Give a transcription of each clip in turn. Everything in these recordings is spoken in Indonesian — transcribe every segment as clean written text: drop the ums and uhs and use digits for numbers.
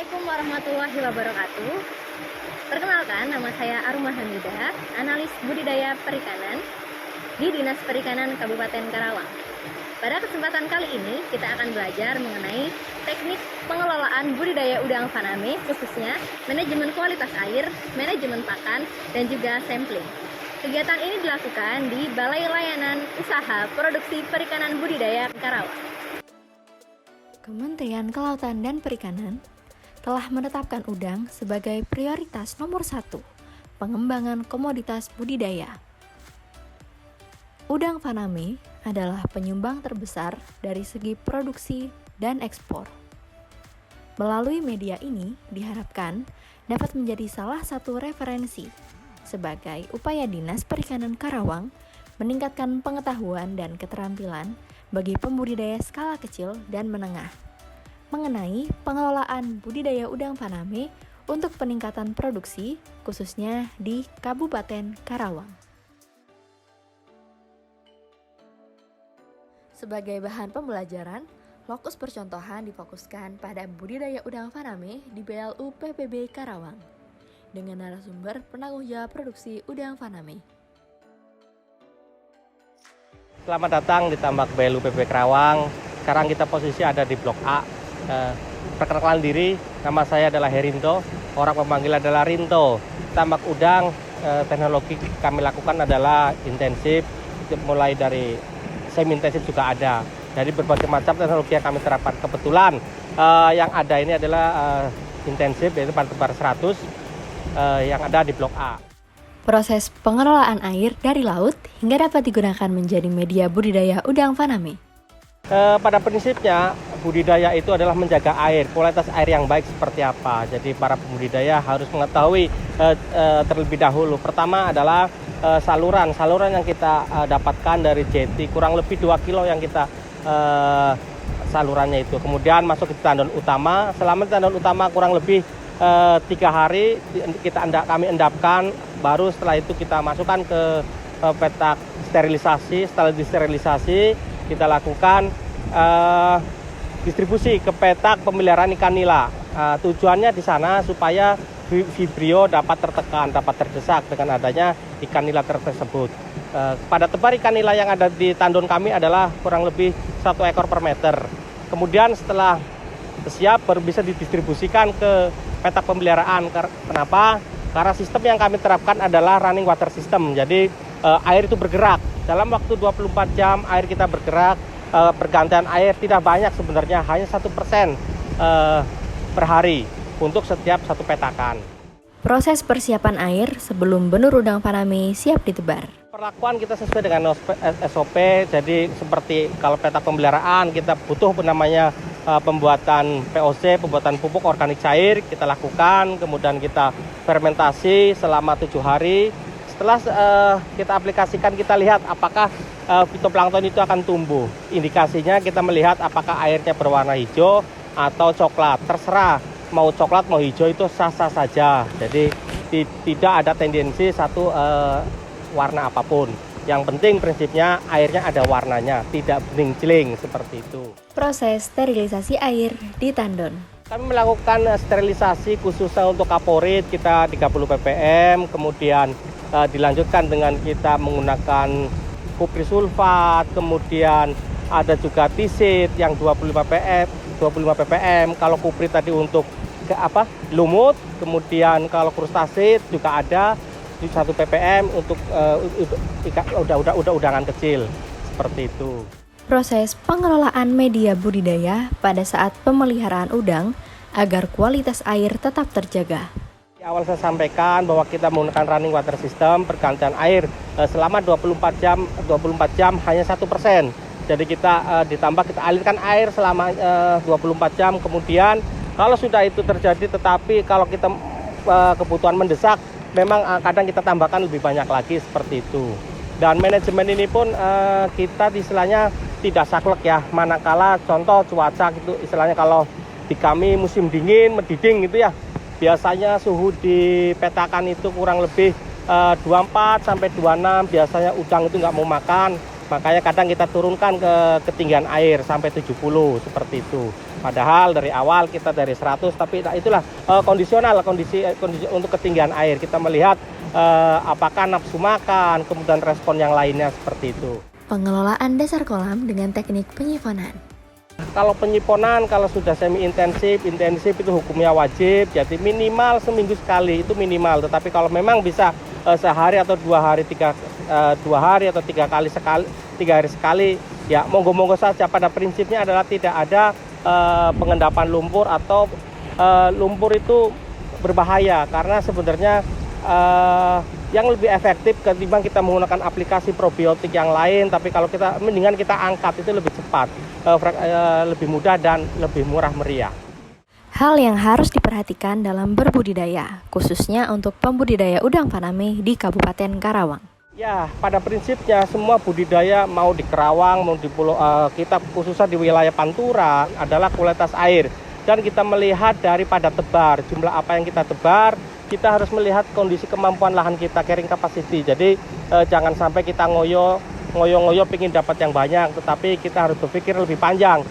Assalamualaikum warahmatullahi wabarakatuh. Perkenalkan, nama saya Arumah Hamidah, analis budidaya perikanan di Dinas Perikanan Kabupaten Karawang. Pada kesempatan kali ini, kita akan belajar mengenai teknik pengelolaan budidaya udang faname, khususnya manajemen kualitas air, manajemen pakan, dan juga sampling. Kegiatan ini dilakukan di Balai Layanan Usaha Produksi Perikanan Budidaya Karawang. Kementerian Kelautan dan Perikanan telah menetapkan udang sebagai prioritas nomor 1 pengembangan komoditas budidaya. Udang faname adalah penyumbang terbesar dari segi produksi dan ekspor. Melalui media ini diharapkan dapat menjadi salah satu referensi sebagai upaya Dinas Perikanan Karawang meningkatkan pengetahuan dan keterampilan bagi pembudidaya skala kecil dan menengah mengenai pengelolaan budidaya udang faname untuk peningkatan produksi, khususnya di Kabupaten Karawang. Sebagai bahan pembelajaran, lokus percontohan difokuskan pada budidaya udang faname di BLU PPB Karawang dengan narasumber penanggung jawab produksi udang faname. Selamat datang di tambak BLU PPB Karawang. Sekarang kita posisi ada di Blok A. Perkenalkan diri, nama saya adalah Herinto, orang memanggil adalah Rinto. Tambak udang, teknologi kami lakukan adalah intensif, mulai dari semi intensif juga ada. Jadi berbagai macam teknologi yang kami terapkan. Kebetulan yang ada ini adalah intensif, yaitu bahan tebar 100 yang ada di Blok A. Proses pengelolaan air dari laut hingga dapat digunakan menjadi media budidaya udang faname. Pada prinsipnya, budidaya itu adalah menjaga air, kualitas air yang baik seperti apa. Jadi para pembudidaya harus mengetahui terlebih dahulu. Pertama adalah saluran yang kita dapatkan dari jeti, kurang lebih 2 kilo yang kita salurannya itu. Kemudian masuk ke tandon utama, selama di tandon utama kurang lebih 3 hari kami endapkan, baru setelah itu kita masukkan ke petak sterilisasi. Setelah disterilisasi, kita lakukan distribusi ke petak pemeliharaan ikan nila. Tujuannya di sana supaya vibrio dapat tertekan, dapat terdesak dengan adanya ikan nila tersebut. Pada tebar ikan nila yang ada di tandon kami adalah kurang lebih 1 ekor per meter. Kemudian setelah siap baru bisa didistribusikan ke petak pemeliharaan. Kenapa? Karena sistem yang kami terapkan adalah running water system. Jadi air itu bergerak. Dalam waktu 24 jam air kita bergerak, pergantian air tidak banyak sebenarnya, hanya 1% per hari untuk setiap satu petakan. Proses persiapan air sebelum benur udang faname siap ditebar. Perlakuan kita sesuai dengan SOP, jadi seperti kalau petak pemeliharaan kita butuh namanya pembuatan POC, pembuatan pupuk organik cair, kita lakukan, kemudian kita fermentasi selama 7 hari. Setelah kita aplikasikan, kita lihat apakah fitoplankton itu akan tumbuh. Indikasinya kita melihat apakah airnya berwarna hijau atau coklat. Terserah, mau coklat mau hijau itu sah-sah saja. Jadi tidak ada tendensi satu warna apapun. Yang penting prinsipnya airnya ada warnanya, tidak bening-celing seperti itu. Proses sterilisasi air di tandon. Kami melakukan sterilisasi khususnya untuk kaporit kita 30 ppm, kemudian dilanjutkan dengan kita menggunakan kupri sulfat, kemudian ada juga tisit yang 25 ppm. Kalau kupri tadi untuk lumut, kemudian kalau krustasit juga ada di 1 ppm untuk udangan kecil seperti itu. Proses pengelolaan media budidaya pada saat pemeliharaan udang agar kualitas air tetap terjaga. Di awal saya sampaikan bahwa kita menggunakan running water system, pergantian air selama 24 jam hanya 1%. Jadi kita kita alirkan air selama 24 jam. Kemudian kalau sudah itu terjadi, tetapi kalau kita kebutuhan mendesak, memang kadang kita tambahkan lebih banyak lagi seperti itu. Dan manajemen ini pun kita istilahnya tidak saklek ya, manakala contoh cuaca gitu, istilahnya kalau di kami musim dingin, mendiding gitu ya, biasanya suhu di petakan itu kurang lebih 24 sampai 26, biasanya udang itu nggak mau makan. Makanya kadang kita turunkan ke ketinggian air sampai 70 seperti itu. Padahal dari awal kita dari 100, tapi itulah kondisional kondisi untuk ketinggian air. Kita melihat apakah nafsu makan, kemudian respon yang lainnya seperti itu. Pengelolaan dasar kolam dengan teknik penyifonan. Kalau penyifonan, kalau sudah semi intensif itu hukumnya wajib. Jadi minimal seminggu sekali itu minimal. Tetapi kalau memang bisa sehari atau 2 hari, 2 hari atau 3 hari sekali, ya monggo-monggo saja. Pada prinsipnya adalah tidak ada pengendapan lumpur atau lumpur itu berbahaya, karena sebenarnya yang lebih efektif ketimbang kita menggunakan aplikasi probiotik yang lain. Tapi kalau kita mendingan kita angkat, itu lebih cepat, lebih mudah dan lebih murah meriah. Hal yang harus diperhatikan dalam berbudidaya, khususnya untuk pembudidaya udang faname di Kabupaten Karawang. Ya, pada prinsipnya semua budidaya mau di Karawang, mau di pulau kita khususnya di wilayah Pantura adalah kualitas air. Dan kita melihat daripada tebar, jumlah apa yang kita tebar, kita harus melihat kondisi kemampuan lahan kita, carrying capacity. Jadi jangan sampai kita ngoyo pengen dapat yang banyak, tetapi kita harus berpikir lebih panjang.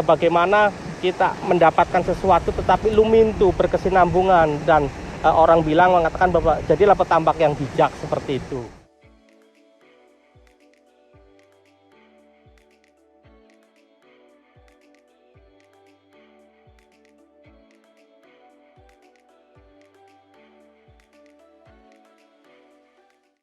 Bagaimana kita mendapatkan sesuatu tetapi lumintu, berkesinambungan, dan orang mengatakan bahwa jadilah petambak yang bijak seperti itu.